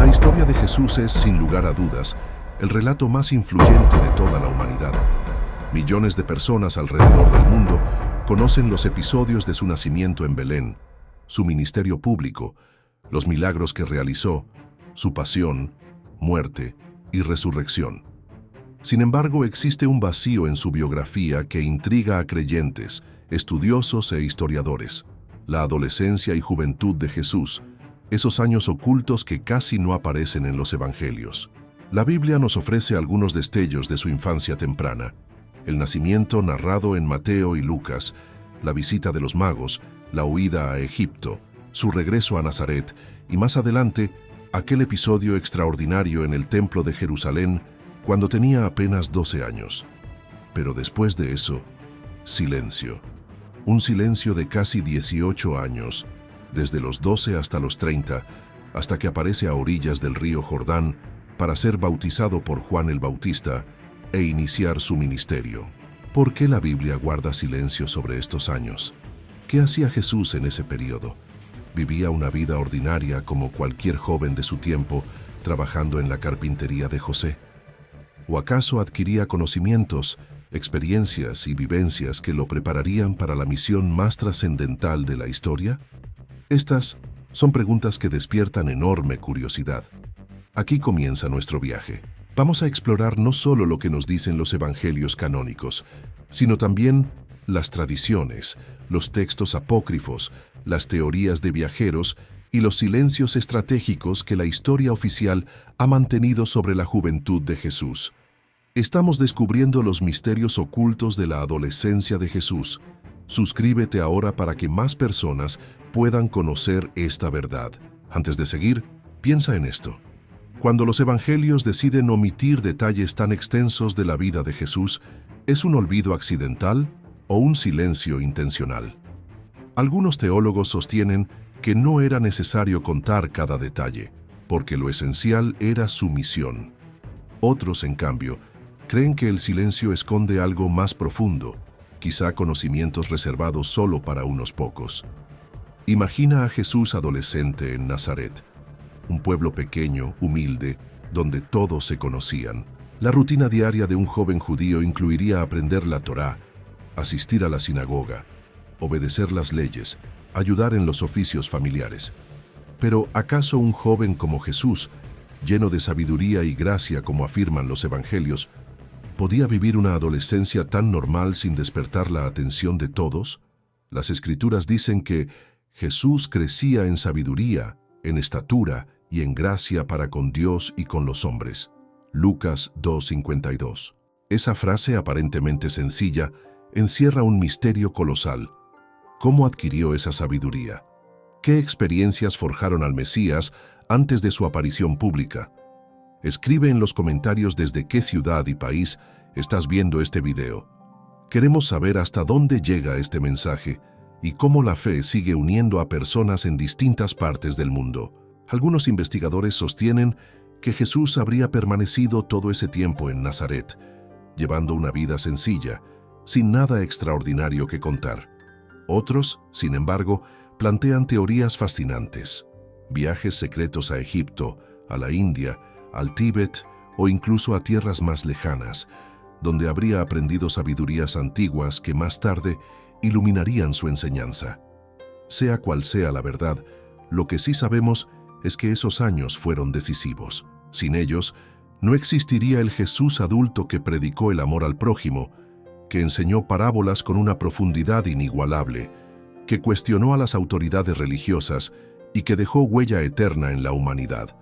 La historia de Jesús es, sin lugar a dudas, el relato más influyente de toda la humanidad. Millones de personas alrededor del mundo conocen los episodios de su nacimiento en Belén, su ministerio público, los milagros que realizó, su pasión, muerte y resurrección. Sin embargo, existe un vacío en su biografía que intriga a creyentes, estudiosos e historiadores. La adolescencia y juventud de Jesús, esos años ocultos que casi no aparecen en los evangelios. La Biblia nos ofrece algunos destellos de su infancia temprana: el nacimiento narrado en Mateo y Lucas, la visita de los magos, la huida a Egipto, su regreso a Nazaret y más adelante, aquel episodio extraordinario en el Templo de Jerusalén cuando tenía apenas 12 años. Pero después de eso, silencio. Un silencio de casi 18 años, desde los 12 hasta los 30, hasta que aparece a orillas del río Jordán para ser bautizado por Juan el Bautista e iniciar su ministerio. ¿Por qué la Biblia guarda silencio sobre estos años? ¿Qué hacía Jesús en ese periodo? ¿Vivía una vida ordinaria como cualquier joven de su tiempo, trabajando en la carpintería de José? ¿O acaso adquiría conocimientos, experiencias y vivencias que lo prepararían para la misión más trascendental de la historia? Estas son preguntas que despiertan enorme curiosidad. Aquí comienza nuestro viaje. Vamos a explorar no solo lo que nos dicen los evangelios canónicos, sino también las tradiciones, los textos apócrifos, las teorías de viajeros y los silencios estratégicos que la historia oficial ha mantenido sobre la juventud de Jesús. Estamos descubriendo los misterios ocultos de la adolescencia de Jesús. Suscríbete ahora para que más personas puedan conocer esta verdad. Antes de seguir, piensa en esto. Cuando los evangelios deciden omitir detalles tan extensos de la vida de Jesús, ¿es un olvido accidental o un silencio intencional? Algunos teólogos sostienen que no era necesario contar cada detalle, porque lo esencial era su misión. Otros, en cambio, creen que el silencio esconde algo más profundo, quizá conocimientos reservados solo para unos pocos. Imagina a Jesús adolescente en Nazaret, un pueblo pequeño, humilde, donde todos se conocían. La rutina diaria de un joven judío incluiría aprender la Torá, asistir a la sinagoga, obedecer las leyes, ayudar en los oficios familiares. Pero ¿acaso un joven como Jesús, lleno de sabiduría y gracia como afirman los evangelios, podía vivir una adolescencia tan normal sin despertar la atención de todos? Las Escrituras dicen que Jesús crecía en sabiduría, en estatura y en gracia para con Dios y con los hombres. Lucas 2:52. Esa frase aparentemente sencilla encierra un misterio colosal. ¿Cómo adquirió esa sabiduría? ¿Qué experiencias forjaron al Mesías antes de su aparición pública? Escribe en los comentarios desde qué ciudad y país estás viendo este video. Queremos saber hasta dónde llega este mensaje y cómo la fe sigue uniendo a personas en distintas partes del mundo. Algunos investigadores sostienen que Jesús habría permanecido todo ese tiempo en Nazaret, llevando una vida sencilla, sin nada extraordinario que contar. Otros, sin embargo, plantean teorías fascinantes: viajes secretos a Egipto, a la India, al Tíbet o incluso a tierras más lejanas, donde habría aprendido sabidurías antiguas que más tarde iluminarían su enseñanza. Sea cual sea la verdad, lo que sí sabemos es que esos años fueron decisivos. Sin ellos, no existiría el Jesús adulto que predicó el amor al prójimo, que enseñó parábolas con una profundidad inigualable, que cuestionó a las autoridades religiosas y que dejó huella eterna en la humanidad.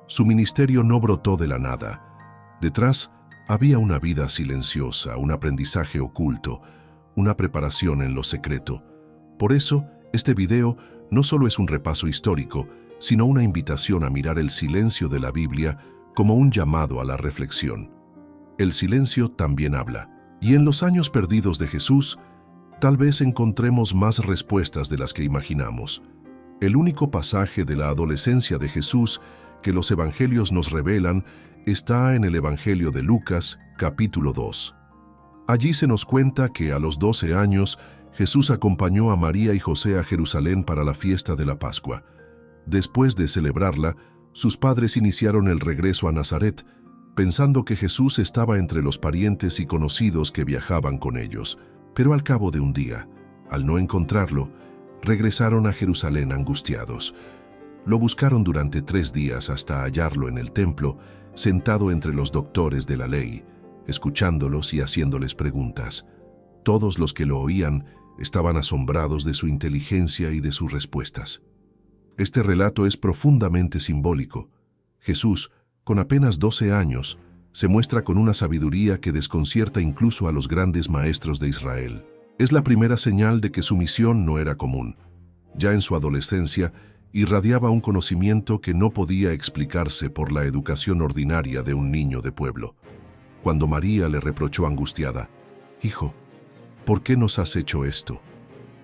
Su ministerio no brotó de la nada. Detrás había una vida silenciosa, un aprendizaje oculto, una preparación en lo secreto. Por eso, este video no solo es un repaso histórico, sino una invitación a mirar el silencio de la Biblia como un llamado a la reflexión. El silencio también habla. Y en los años perdidos de Jesús, tal vez encontremos más respuestas de las que imaginamos. El único pasaje de la adolescencia de Jesús que los evangelios nos revelan está en el Evangelio de Lucas, capítulo 2. Allí se nos cuenta que a los 12 años Jesús acompañó a María y José a Jerusalén para la fiesta de la Pascua. Después de celebrarla, Sus padres iniciaron el regreso a Nazaret, pensando que Jesús estaba entre los parientes y conocidos que viajaban con ellos. Pero al cabo de un día, al no encontrarlo, regresaron a Jerusalén angustiados. Lo buscaron durante 3 días hasta hallarlo en el templo, sentado entre los doctores de la ley, escuchándolos y haciéndoles preguntas. Todos los que lo oían estaban asombrados de su inteligencia y de sus respuestas. Este relato es profundamente simbólico. Jesús, con apenas 12 años, se muestra con una sabiduría que desconcierta incluso a los grandes maestros de Israel. Es la primera señal de que su misión no era común. Ya en su adolescencia, irradiaba un conocimiento que no podía explicarse por la educación ordinaria de un niño de pueblo. Cuando María le reprochó angustiada, «Hijo, ¿por qué nos has hecho esto?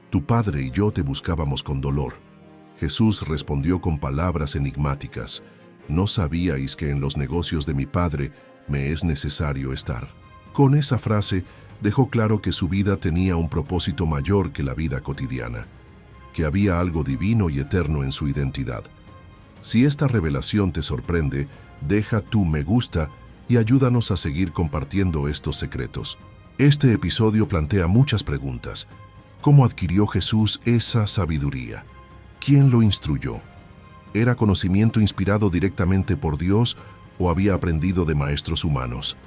Tu padre y yo te buscábamos con dolor». Jesús respondió con palabras enigmáticas, «¿No sabíais que en los negocios de mi padre me es necesario estar?». Con esa frase dejó claro que su vida tenía un propósito mayor que la vida cotidiana, que había algo divino y eterno en su identidad. Si esta revelación te sorprende, deja tu me gusta y ayúdanos a seguir compartiendo estos secretos. Este episodio plantea muchas preguntas. ¿Cómo adquirió Jesús esa sabiduría? ¿Quién lo instruyó? ¿Era conocimiento inspirado directamente por Dios o había aprendido de maestros humanos?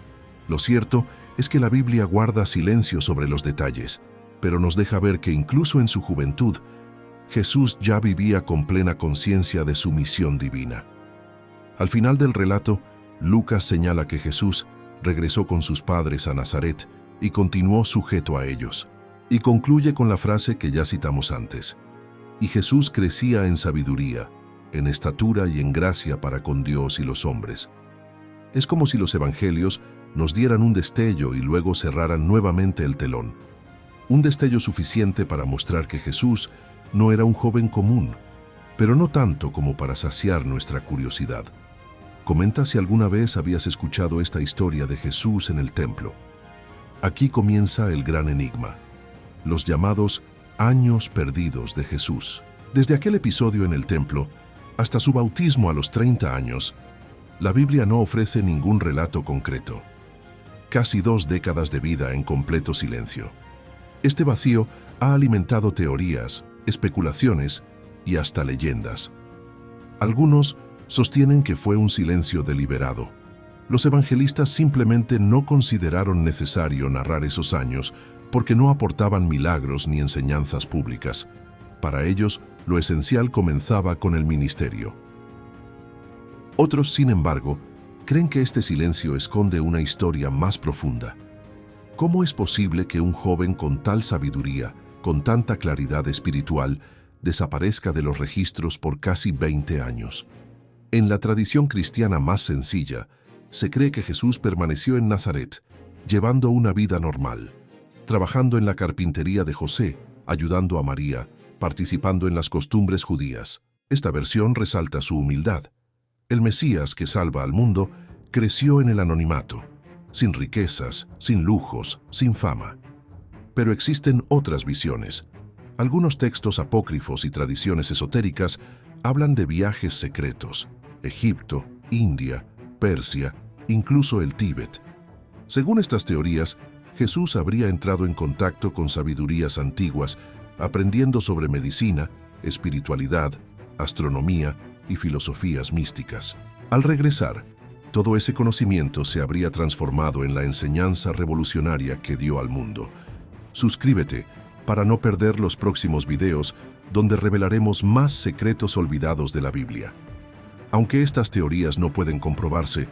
Lo cierto es que la Biblia guarda silencio sobre los detalles, pero nos deja ver que incluso en su juventud, Jesús ya vivía con plena conciencia de su misión divina. Al final del relato, Lucas señala que Jesús regresó con sus padres a Nazaret y continuó sujeto a ellos. Y concluye con la frase que ya citamos antes. Y Jesús crecía en sabiduría, en estatura y en gracia para con Dios y los hombres. Es como si los evangelios nos dieran un destello y luego cerraran nuevamente el telón. Un destello suficiente para mostrar que Jesús no era un joven común, pero no tanto como para saciar nuestra curiosidad. Comenta si alguna vez habías escuchado esta historia de Jesús en el templo. Aquí comienza el gran enigma, los llamados años perdidos de Jesús. Desde aquel episodio en el templo hasta su bautismo a los 30 años, la Biblia no ofrece ningún relato concreto. Casi 2 décadas de vida en completo silencio. Este vacío ha alimentado teorías, especulaciones y hasta leyendas. Algunos sostienen que fue un silencio deliberado. Los evangelistas simplemente no consideraron necesario narrar esos años porque no aportaban milagros ni enseñanzas públicas. Para ellos, lo esencial comenzaba con el ministerio. Otros, sin embargo, creen que este silencio esconde una historia más profunda. ¿Cómo es posible que un joven con tal sabiduría, con tanta claridad espiritual, desaparezca de los registros por casi 20 años? En la tradición cristiana más sencilla, se cree que Jesús permaneció en Nazaret, llevando una vida normal, trabajando en la carpintería de José, ayudando a María, participando en las costumbres judías. Esta versión resalta su humildad. El Mesías que salva al mundo creció en el anonimato, sin riquezas, sin lujos, sin fama. Pero existen otras visiones. Algunos textos apócrifos y tradiciones esotéricas hablan de viajes secretos, Egipto, India, Persia, incluso el Tíbet. Según estas teorías, Jesús habría entrado en contacto con sabidurías antiguas, aprendiendo sobre medicina, espiritualidad, astronomía y filosofías místicas. Al regresar, todo ese conocimiento se habría transformado en la enseñanza revolucionaria que dio al mundo. Suscríbete para no perder los próximos videos donde revelaremos más secretos olvidados de la Biblia. Aunque estas teorías no pueden comprobarse,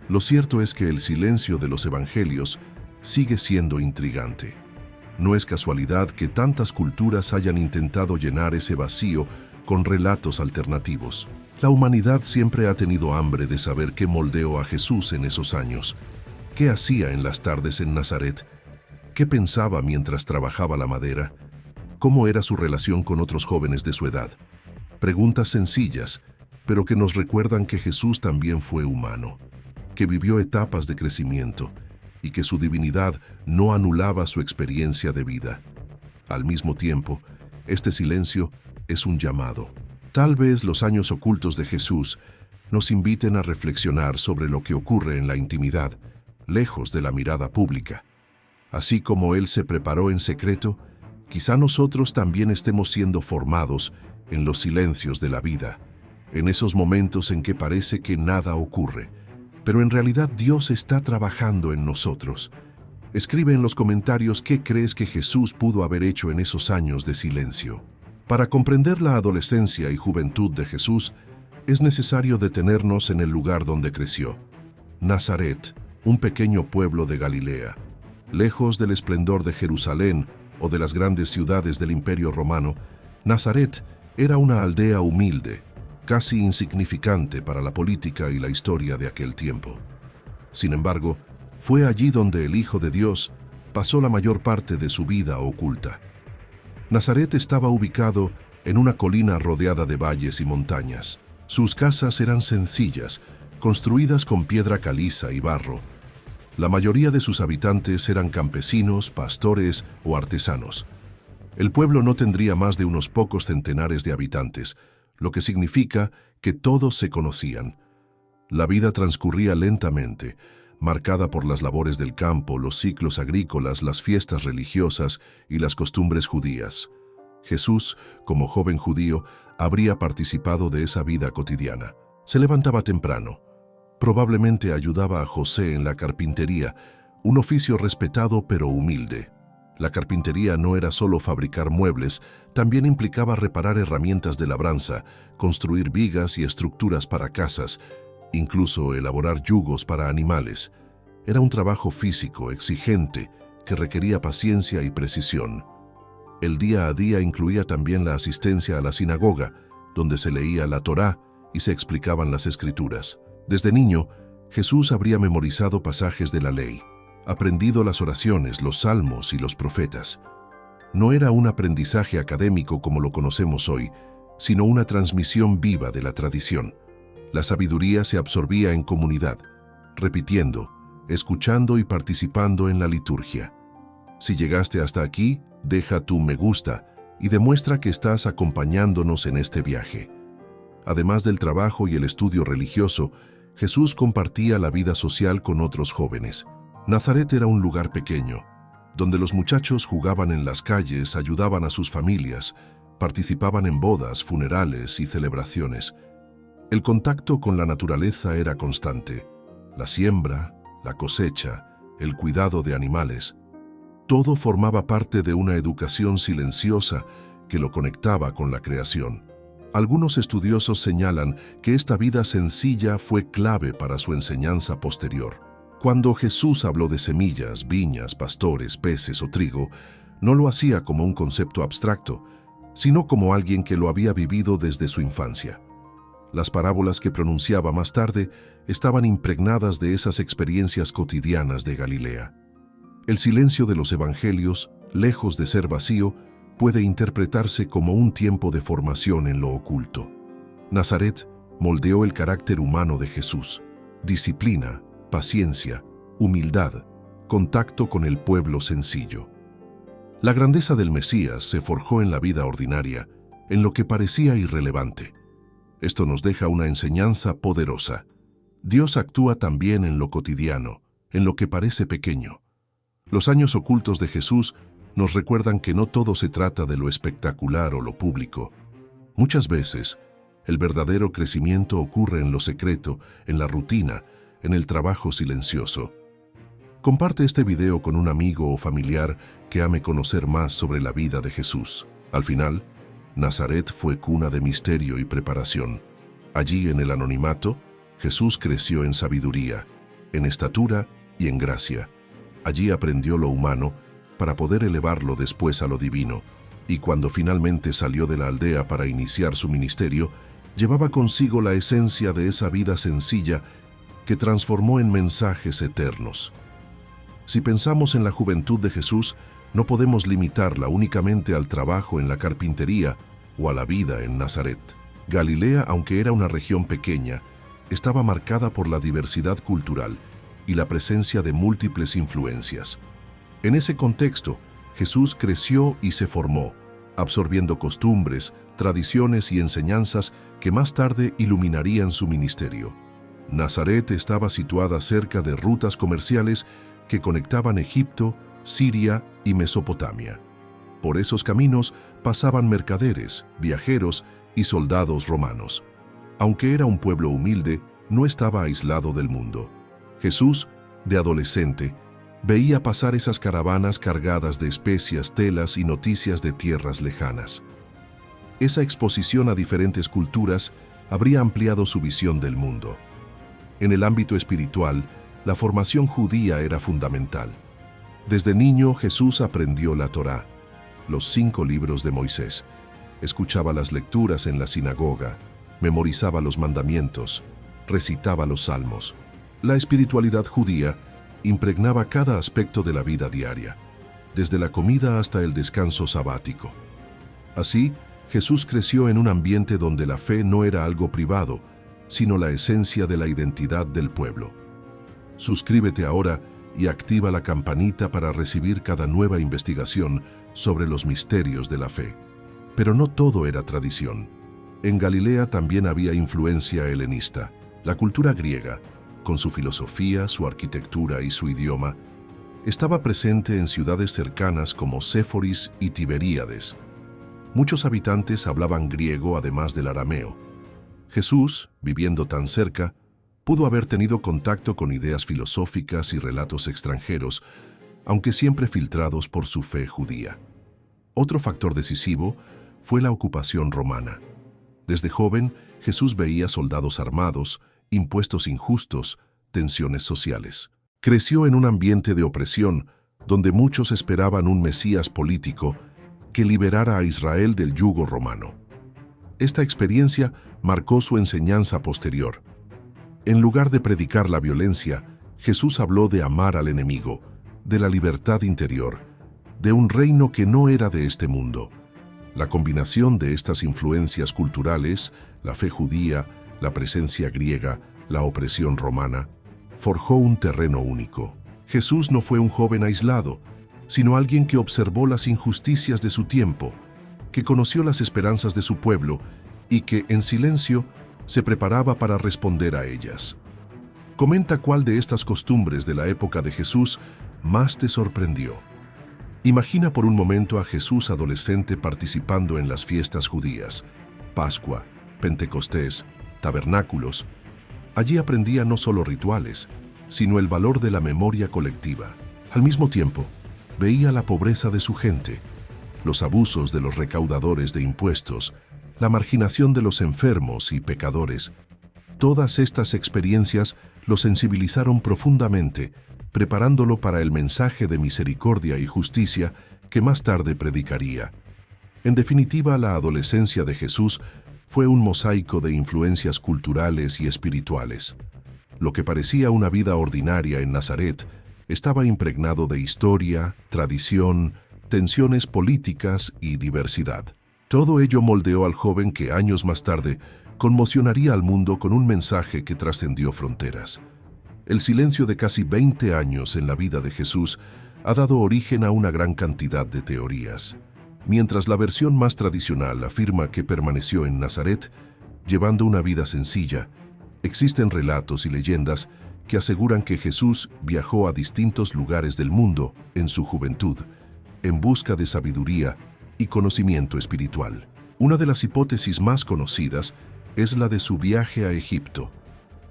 lo cierto es que el silencio de los evangelios sigue siendo intrigante. No es casualidad que tantas culturas hayan intentado llenar ese vacío con relatos alternativos. La humanidad siempre ha tenido hambre de saber qué moldeó a Jesús en esos años, qué hacía en las tardes en Nazaret, qué pensaba mientras trabajaba la madera, cómo era su relación con otros jóvenes de su edad. Preguntas sencillas, pero que nos recuerdan que Jesús también fue humano, que vivió etapas de crecimiento y que su divinidad no anulaba su experiencia de vida. Al mismo tiempo, este silencio es un llamado. Tal vez los años ocultos de Jesús nos inviten a reflexionar sobre lo que ocurre en la intimidad, lejos de la mirada pública. Así como Él se preparó en secreto, quizá nosotros también estemos siendo formados en los silencios de la vida, en esos momentos en que parece que nada ocurre, pero en realidad Dios está trabajando en nosotros. Escribe en los comentarios qué crees que Jesús pudo haber hecho en esos años de silencio. Para comprender la adolescencia y juventud de Jesús, es necesario detenernos en el lugar donde creció. Nazaret, un pequeño pueblo de Galilea. Lejos del esplendor de Jerusalén o de las grandes ciudades del Imperio Romano, Nazaret era una aldea humilde, casi insignificante para la política y la historia de aquel tiempo. Sin embargo, fue allí donde el Hijo de Dios pasó la mayor parte de su vida oculta. Nazaret estaba ubicado en una colina rodeada de valles y montañas. Sus casas eran sencillas, construidas con piedra caliza y barro. La mayoría de sus habitantes eran campesinos, pastores o artesanos. El pueblo no tendría más de unos pocos centenares de habitantes, lo que significa que todos se conocían. La vida transcurría lentamente, marcada por las labores del campo, los ciclos agrícolas, las fiestas religiosas y las costumbres judías. Jesús, como joven judío, habría participado de esa vida cotidiana. Se levantaba temprano. Probablemente ayudaba a José en la carpintería, un oficio respetado pero humilde. La carpintería no era solo fabricar muebles, también implicaba reparar herramientas de labranza, construir vigas y estructuras para casas, incluso elaborar yugos para animales. Era un trabajo físico, exigente, que requería paciencia y precisión. El día a día incluía también la asistencia a la sinagoga, donde se leía la Torá y se explicaban las Escrituras. Desde niño, Jesús habría memorizado pasajes de la ley, aprendido las oraciones, los salmos y los profetas. No era un aprendizaje académico como lo conocemos hoy, sino una transmisión viva de la tradición. La sabiduría se absorbía en comunidad, repitiendo, escuchando y participando en la liturgia. Si llegaste hasta aquí, deja tu me gusta y demuestra que estás acompañándonos en este viaje. Además del trabajo y el estudio religioso, Jesús compartía la vida social con otros jóvenes. Nazaret era un lugar pequeño, donde los muchachos jugaban en las calles, ayudaban a sus familias, participaban en bodas, funerales y celebraciones. El contacto con la naturaleza era constante. La siembra, la cosecha, el cuidado de animales. Todo formaba parte de una educación silenciosa que lo conectaba con la creación. Algunos estudiosos señalan que esta vida sencilla fue clave para su enseñanza posterior. Cuando Jesús habló de semillas, viñas, pastores, peces o trigo, no lo hacía como un concepto abstracto, sino como alguien que lo había vivido desde su infancia. Las parábolas que pronunciaba más tarde estaban impregnadas de esas experiencias cotidianas de Galilea. El silencio de los evangelios, lejos de ser vacío, puede interpretarse como un tiempo de formación en lo oculto. Nazaret moldeó el carácter humano de Jesús: disciplina, paciencia, humildad, contacto con el pueblo sencillo. La grandeza del Mesías se forjó en la vida ordinaria, en lo que parecía irrelevante. Esto nos deja una enseñanza poderosa. Dios actúa también en lo cotidiano, en lo que parece pequeño. Los años ocultos de Jesús nos recuerdan que no todo se trata de lo espectacular o lo público. Muchas veces, el verdadero crecimiento ocurre en lo secreto, en la rutina, en el trabajo silencioso. Comparte este video con un amigo o familiar que ame conocer más sobre la vida de Jesús. Al final, Nazaret fue cuna de misterio y preparación. Allí, en el anonimato, Jesús creció en sabiduría, en estatura y en gracia. Allí aprendió lo humano para poder elevarlo después a lo divino, y cuando finalmente salió de la aldea para iniciar su ministerio, llevaba consigo la esencia de esa vida sencilla que transformó en mensajes eternos. Si pensamos en la juventud de Jesús, no podemos limitarla únicamente al trabajo en la carpintería o a la vida en Nazaret. Galilea, aunque era una región pequeña, estaba marcada por la diversidad cultural y la presencia de múltiples influencias. En ese contexto, Jesús creció y se formó, absorbiendo costumbres, tradiciones y enseñanzas que más tarde iluminarían su ministerio. Nazaret estaba situada cerca de rutas comerciales que conectaban Egipto, Siria y Mesopotamia. Por esos caminos pasaban mercaderes, viajeros y soldados romanos. Aunque era un pueblo humilde, no estaba aislado del mundo. Jesús, de adolescente, veía pasar esas caravanas cargadas de especias, telas y noticias de tierras lejanas. Esa exposición a diferentes culturas habría ampliado su visión del mundo. En el ámbito espiritual, la formación judía era fundamental. Desde niño Jesús aprendió la Torá, los 5 libros de Moisés, escuchaba las lecturas en la sinagoga, memorizaba los mandamientos, recitaba los salmos. La espiritualidad judía impregnaba cada aspecto de la vida diaria, desde la comida hasta el descanso sabático. Así, Jesús creció en un ambiente donde la fe no era algo privado, sino la esencia de la identidad del pueblo. Suscríbete ahora y activa la campanita para recibir cada nueva investigación sobre los misterios de la fe. Pero no todo era tradición. En Galilea también había influencia helenista. La cultura griega, con su filosofía, su arquitectura y su idioma, estaba presente en ciudades cercanas como Séforis y Tiberíades. Muchos habitantes hablaban griego además del arameo. Jesús, viviendo tan cerca, pudo haber tenido contacto con ideas filosóficas y relatos extranjeros, aunque siempre filtrados por su fe judía. Otro factor decisivo fue la ocupación romana. Desde joven, Jesús veía soldados armados, impuestos injustos, tensiones sociales. Creció en un ambiente de opresión, donde muchos esperaban un Mesías político que liberara a Israel del yugo romano. Esta experiencia marcó su enseñanza posterior. En lugar de predicar la violencia, Jesús habló de amar al enemigo, de la libertad interior, de un reino que no era de este mundo. La combinación de estas influencias culturales, la fe judía, la presencia griega, la opresión romana, forjó un terreno único. Jesús no fue un joven aislado, sino alguien que observó las injusticias de su tiempo, que conoció las esperanzas de su pueblo y que, en silencio, se preparaba para responder a ellas. Comenta cuál de estas costumbres de la época de Jesús más te sorprendió. Imagina por un momento a Jesús adolescente participando en las fiestas judías, Pascua, Pentecostés, tabernáculos. Allí aprendía no solo rituales, sino el valor de la memoria colectiva. Al mismo tiempo, veía la pobreza de su gente, los abusos de los recaudadores de impuestos, la marginación de los enfermos y pecadores. Todas estas experiencias lo sensibilizaron profundamente, preparándolo para el mensaje de misericordia y justicia que más tarde predicaría. En definitiva, la adolescencia de Jesús fue un mosaico de influencias culturales y espirituales. Lo que parecía una vida ordinaria en Nazaret estaba impregnado de historia, tradición, tensiones políticas y diversidad. Todo ello moldeó al joven que años más tarde conmocionaría al mundo con un mensaje que trascendió fronteras. El silencio de casi 20 años en la vida de Jesús ha dado origen a una gran cantidad de teorías. Mientras la versión más tradicional afirma que permaneció en Nazaret, llevando una vida sencilla, existen relatos y leyendas que aseguran que Jesús viajó a distintos lugares del mundo en su juventud, en busca de sabiduría y conocimiento espiritual. Una de las hipótesis más conocidas es la de su viaje a Egipto.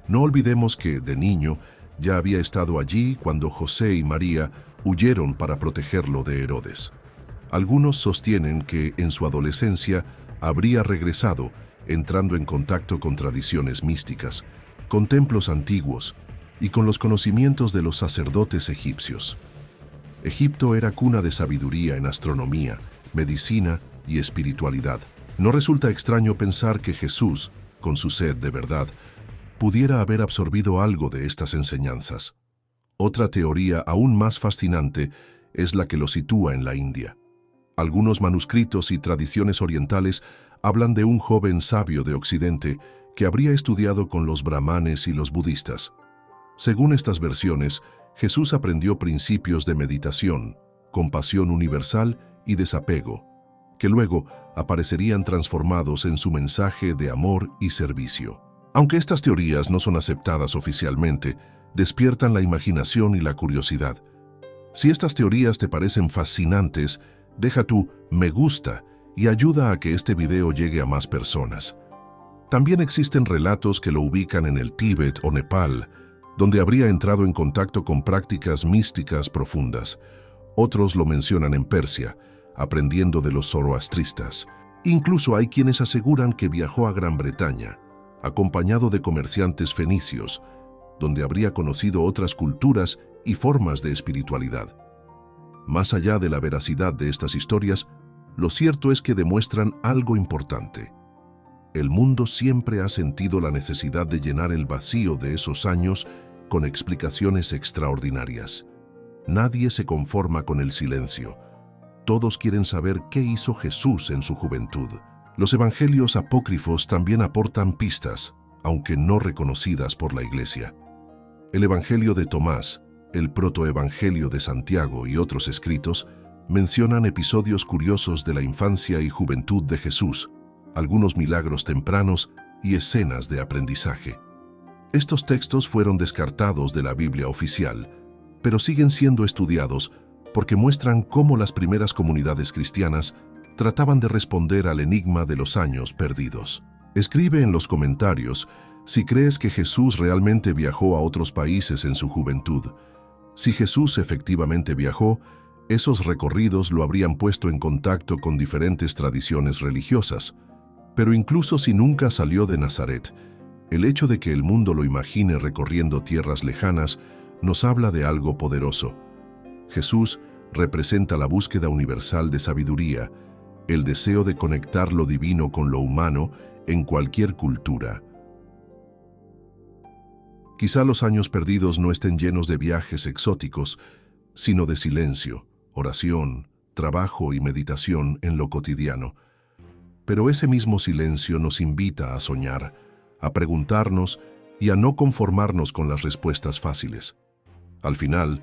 No olvidemos que, de niño, ya había estado allí cuando José y María huyeron para protegerlo de Herodes. Algunos sostienen que en su adolescencia habría regresado, entrando en contacto con tradiciones místicas, con templos antiguos y con los conocimientos de los sacerdotes egipcios. Egipto era cuna de sabiduría en astronomía, medicina y espiritualidad. No resulta extraño pensar que Jesús, con su sed de verdad, pudiera haber absorbido algo de estas enseñanzas. Otra teoría aún más fascinante es la que lo sitúa en la India. Algunos manuscritos y tradiciones orientales hablan de un joven sabio de Occidente que habría estudiado con los brahmanes y los budistas. Según estas versiones, Jesús aprendió principios de meditación, compasión universal y desapego, que luego aparecerían transformados en su mensaje de amor y servicio. Aunque estas teorías no son aceptadas oficialmente, despiertan la imaginación y la curiosidad. Si estas teorías te parecen fascinantes, deja tu me gusta y ayuda a que este video llegue a más personas. También existen relatos que lo ubican en el Tíbet o Nepal, donde habría entrado en contacto con prácticas místicas profundas. Otros lo mencionan en Persia, aprendiendo de los zoroastristas. Incluso hay quienes aseguran que viajó a Gran Bretaña, acompañado de comerciantes fenicios, donde habría conocido otras culturas y formas de espiritualidad. Más allá de la veracidad de estas historias, lo cierto es que demuestran algo importante. El mundo siempre ha sentido la necesidad de llenar el vacío de esos años con explicaciones extraordinarias. Nadie se conforma con el silencio. Todos quieren saber qué hizo Jesús en su juventud. Los evangelios apócrifos también aportan pistas, aunque no reconocidas por la Iglesia. El Evangelio de Tomás, el protoevangelio de Santiago y otros escritos mencionan episodios curiosos de la infancia y juventud de Jesús, algunos milagros tempranos y escenas de aprendizaje. Estos textos fueron descartados de la Biblia oficial, pero siguen siendo estudiados porque muestran cómo las primeras comunidades cristianas trataban de responder al enigma de los años perdidos. Escribe en los comentarios si crees que Jesús realmente viajó a otros países en su juventud. Si Jesús efectivamente viajó, esos recorridos lo habrían puesto en contacto con diferentes tradiciones religiosas. Pero incluso si nunca salió de Nazaret, el hecho de que el mundo lo imagine recorriendo tierras lejanas nos habla de algo poderoso. Jesús representa la búsqueda universal de sabiduría, el deseo de conectar lo divino con lo humano en cualquier cultura. Quizá los años perdidos no estén llenos de viajes exóticos, sino de silencio, oración, trabajo y meditación en lo cotidiano. Pero ese mismo silencio nos invita a soñar, a preguntarnos y a no conformarnos con las respuestas fáciles. Al final,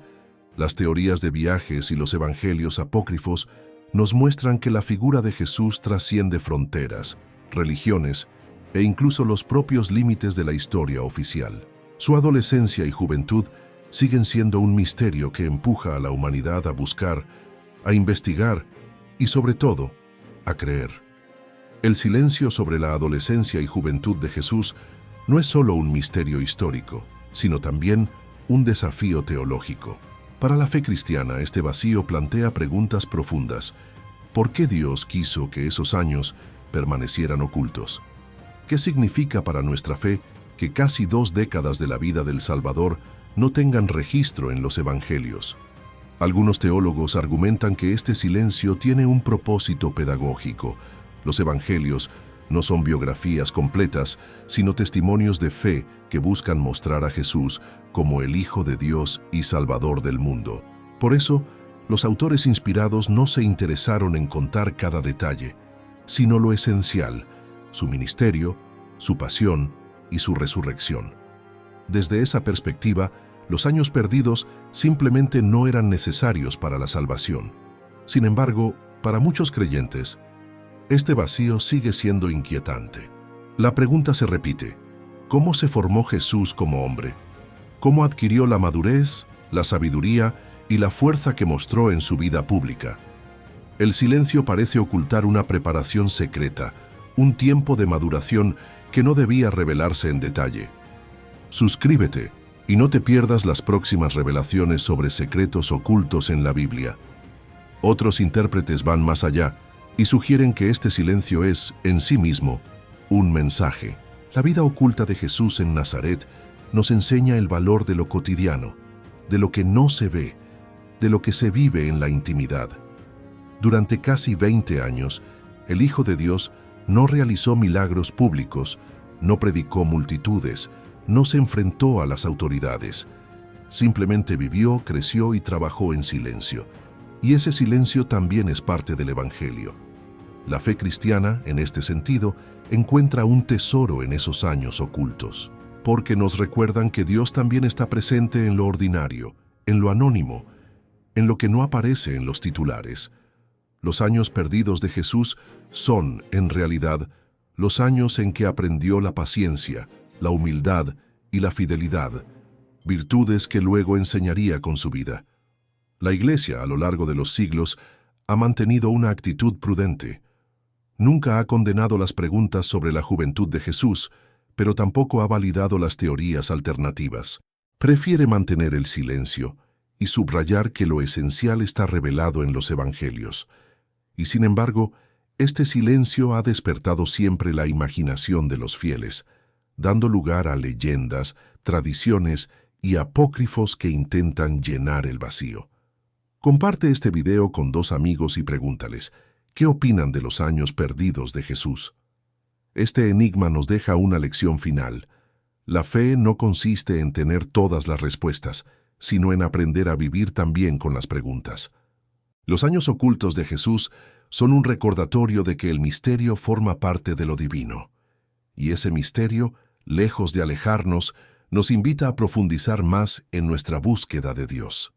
las teorías de viajes y los evangelios apócrifos nos muestran que la figura de Jesús trasciende fronteras, religiones e incluso los propios límites de la historia oficial. Su adolescencia y juventud siguen siendo un misterio que empuja a la humanidad a buscar, a investigar y, sobre todo, a creer. El silencio sobre la adolescencia y juventud de Jesús no es solo un misterio histórico, sino también un desafío teológico. Para la fe cristiana, este vacío plantea preguntas profundas. ¿Por qué Dios quiso que esos años permanecieran ocultos? ¿Qué significa para nuestra fe que casi 2 décadas de la vida del Salvador no tengan registro en los evangelios? Algunos teólogos argumentan que este silencio tiene un propósito pedagógico. Los evangelios no son biografías completas, sino testimonios de fe que buscan mostrar a Jesús como el Hijo de Dios y Salvador del mundo. Por eso, los autores inspirados no se interesaron en contar cada detalle, sino lo esencial: su ministerio, su pasión y su resurrección. Desde esa perspectiva, los años perdidos simplemente no eran necesarios para la salvación. Sin embargo, para muchos creyentes, este vacío sigue siendo inquietante. La pregunta se repite: ¿cómo se formó Jesús como hombre? ¿Cómo adquirió la madurez, la sabiduría y la fuerza que mostró en su vida pública? El silencio parece ocultar una preparación secreta, un tiempo de maduración que no debía revelarse en detalle. Suscríbete y no te pierdas las próximas revelaciones sobre secretos ocultos en la Biblia. Otros intérpretes van más allá y sugieren que este silencio es, en sí mismo, un mensaje. La vida oculta de Jesús en Nazaret nos enseña el valor de lo cotidiano, de lo que no se ve, de lo que se vive en la intimidad. Durante casi 20 años, el Hijo de Dios no realizó milagros públicos, no predicó multitudes, no se enfrentó a las autoridades. Simplemente vivió, creció y trabajó en silencio. Y ese silencio también es parte del Evangelio. La fe cristiana, en este sentido, encuentra un tesoro en esos años ocultos, porque nos recuerdan que Dios también está presente en lo ordinario, en lo anónimo, en lo que no aparece en los titulares. Los años perdidos de Jesús son, en realidad, los años en que aprendió la paciencia, la humildad y la fidelidad, virtudes que luego enseñaría con su vida. La Iglesia, a lo largo de los siglos, ha mantenido una actitud prudente. Nunca ha condenado las preguntas sobre la juventud de Jesús, pero tampoco ha validado las teorías alternativas. Prefiere mantener el silencio y subrayar que lo esencial está revelado en los Evangelios. Y sin embargo, este silencio ha despertado siempre la imaginación de los fieles, dando lugar a leyendas, tradiciones y apócrifos que intentan llenar el vacío. Comparte este video con 2 amigos y pregúntales, ¿qué opinan de los años perdidos de Jesús? Este enigma nos deja una lección final. La fe no consiste en tener todas las respuestas, sino en aprender a vivir también con las preguntas. Los años ocultos de Jesús son un recordatorio de que el misterio forma parte de lo divino. Y ese misterio, lejos de alejarnos, nos invita a profundizar más en nuestra búsqueda de Dios.